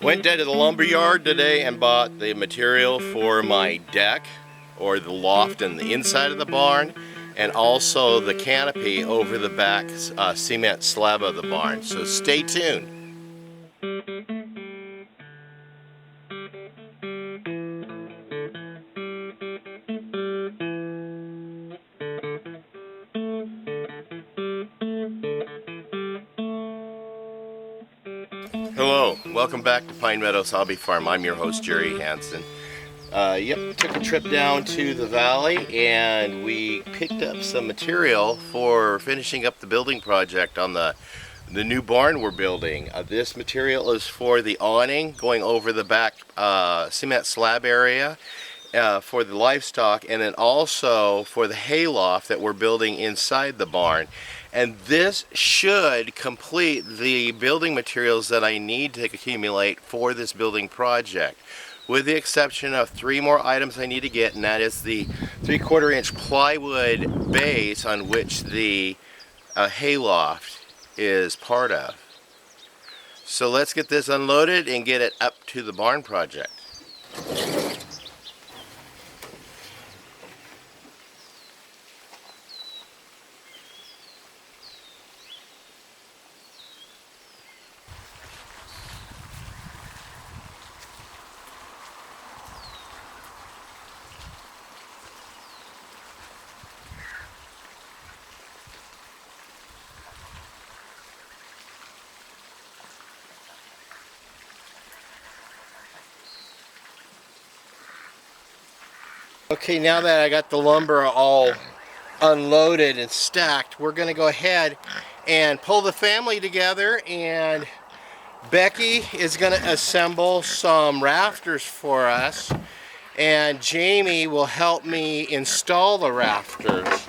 Went down to the lumber yard today and bought the material for my deck, or the loft and the inside of the barn, and also the canopy over the back cement slab of the barn. So stay tuned. Hello, welcome back to Pine Meadows Hobby Farm. I'm your host, Jerry Hansen. Took a trip down to the valley and we picked up some material for finishing up the building project on the new barn we're building. This material is for the awning going over the back cement slab area for the livestock, and then also for the hayloft that we're building inside the barn. And this should complete the building materials that I need to accumulate for this building project, with the exception of 3 more items I need to get, and that is the 3/4 inch plywood base on which the hayloft is part of. So let's get this unloaded and get it up to the barn project. Okay, now that I got the lumber all unloaded and stacked, we're going to go ahead and pull the family together, and Becky is going to assemble some rafters for us, and Jamie will help me install the rafters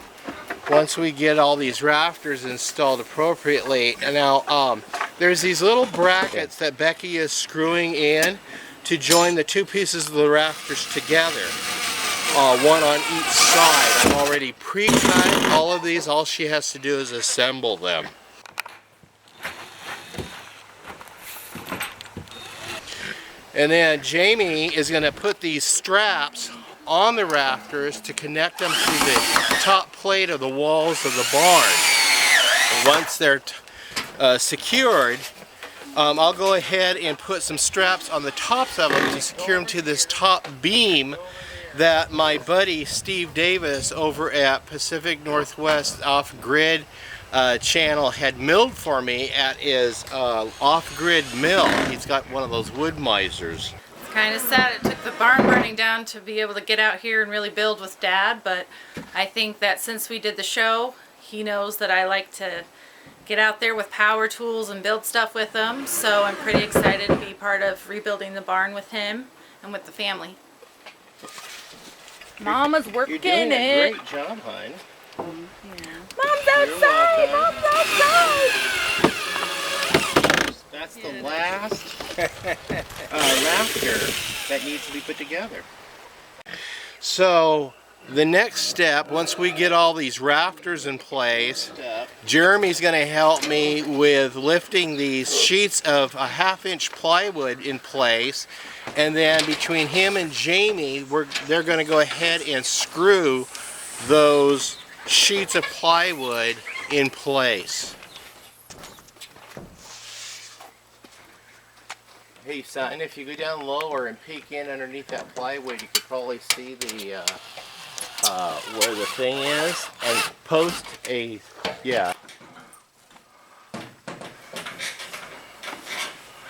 once we get all these rafters installed appropriately. And now there's these little brackets that Becky is screwing in to join the 2 pieces of the rafters together. One on each side. I've already pre-cut all of these. All she has to do is assemble them. And then Jamie is going to put these straps on the rafters to connect them to the top plate of the walls of the barn. And once they're secured, I'll go ahead and put some straps on the tops of them to secure them to this top beam that my buddy Steve Davis over at Pacific Northwest Off-Grid channel had milled for me at his off-grid mill. He's got one of those wood misers. It's kind of sad it took the barn burning down to be able to get out here and really build with Dad, but I think that since we did the show, he knows that I like to get out there with power tools and build stuff with them, so I'm pretty excited to be part of rebuilding the barn with him and with the family. Mama's working it. You're doing a great job, hon. Yeah. Mom's outside! Mom's outside! That's the last rafter that needs to be put together. So the next step, once we get all these rafters in place, Jeremy's going to help me with lifting these sheets of a 1/2 inch plywood in place, and then between him and Jamie, they're going to go ahead and screw those sheets of plywood in place. Hey son, if you go down lower and peek in underneath that plywood, you could probably see the where the thing is, and post a, yeah.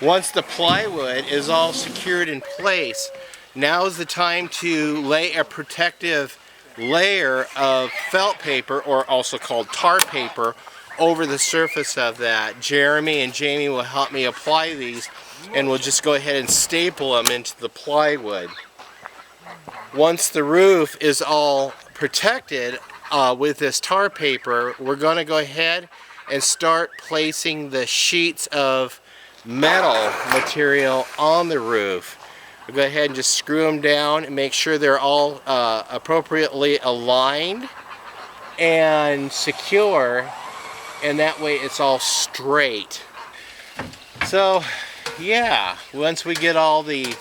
Once the plywood is all secured in place, now is the time to lay a protective layer of felt paper, or also called tar paper, over the surface of that. Jeremy and Jamie will help me apply these, and we'll just go ahead and staple them into the plywood. Once the roof is all protected with this tar paper, we're going to go ahead and start placing the sheets of metal material on the roof. We'll go ahead and just screw them down and make sure they're all appropriately aligned and secure, and that way it's all straight. So yeah, once we get all the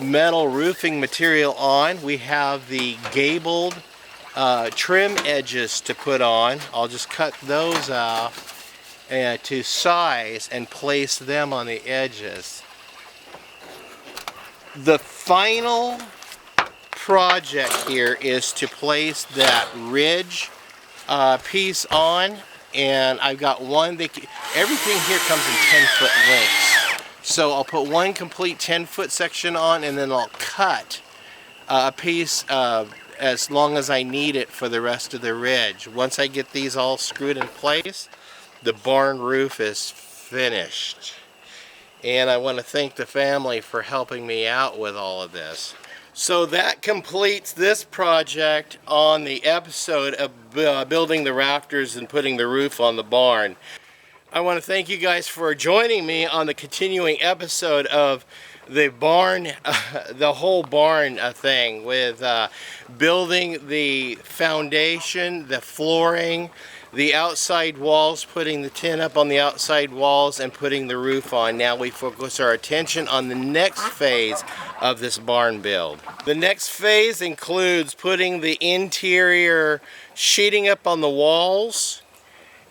metal roofing material on, we have the gabled trim edges to put on. I'll just cut those off to size and place them on the edges. The final project here is to place that ridge piece on, and I've got one that everything here comes in 10-foot lengths. So I'll put one complete 10-foot section on, and then I'll cut a piece as long as I need it for the rest of the ridge. Once I get these all screwed in place, the barn roof is finished. And I want to thank the family for helping me out with all of this. So that completes this project on the episode of building the rafters and putting the roof on the barn. I want to thank you guys for joining me on the continuing episode of the barn, the whole barn thing, with building the foundation, the flooring, the outside walls, putting the tin up on the outside walls, and putting the roof on. Now we focus our attention on the next phase of this barn build. The next phase includes putting the interior sheeting up on the walls,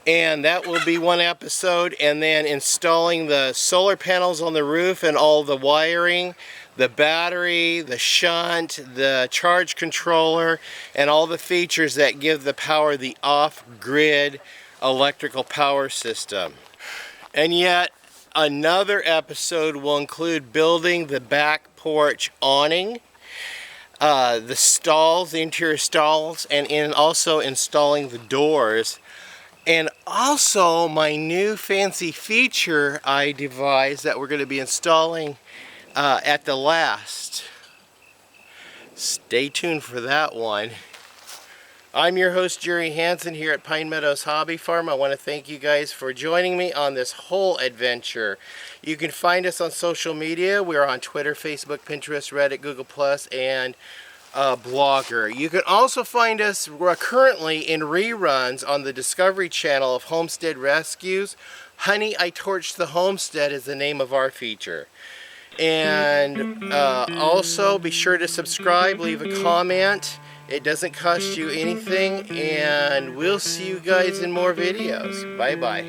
and that will be one episode, and then installing the solar panels on the roof and all the wiring, the battery, the shunt, the charge controller, and all the features that give the power the off-grid electrical power system. And yet another episode will include building the back porch awning, the stalls, the interior stalls, and also installing the doors. And also my new fancy feature I devised that we're going to be installing at the last. Stay tuned for that one. I'm your host, Jerry Hansen, here at Pine Meadows Hobby Farm. I want to thank you guys for joining me on this whole adventure. You can find us on social media. We're on Twitter, Facebook, Pinterest, Reddit, Google+, and Blogger. You can also find us currently in reruns on the Discovery Channel of Homestead Rescues. Honey, I Torched the Homestead is the name of our feature. And also be sure to subscribe, leave a comment. It doesn't cost you anything, and we'll see you guys in more videos. Bye bye.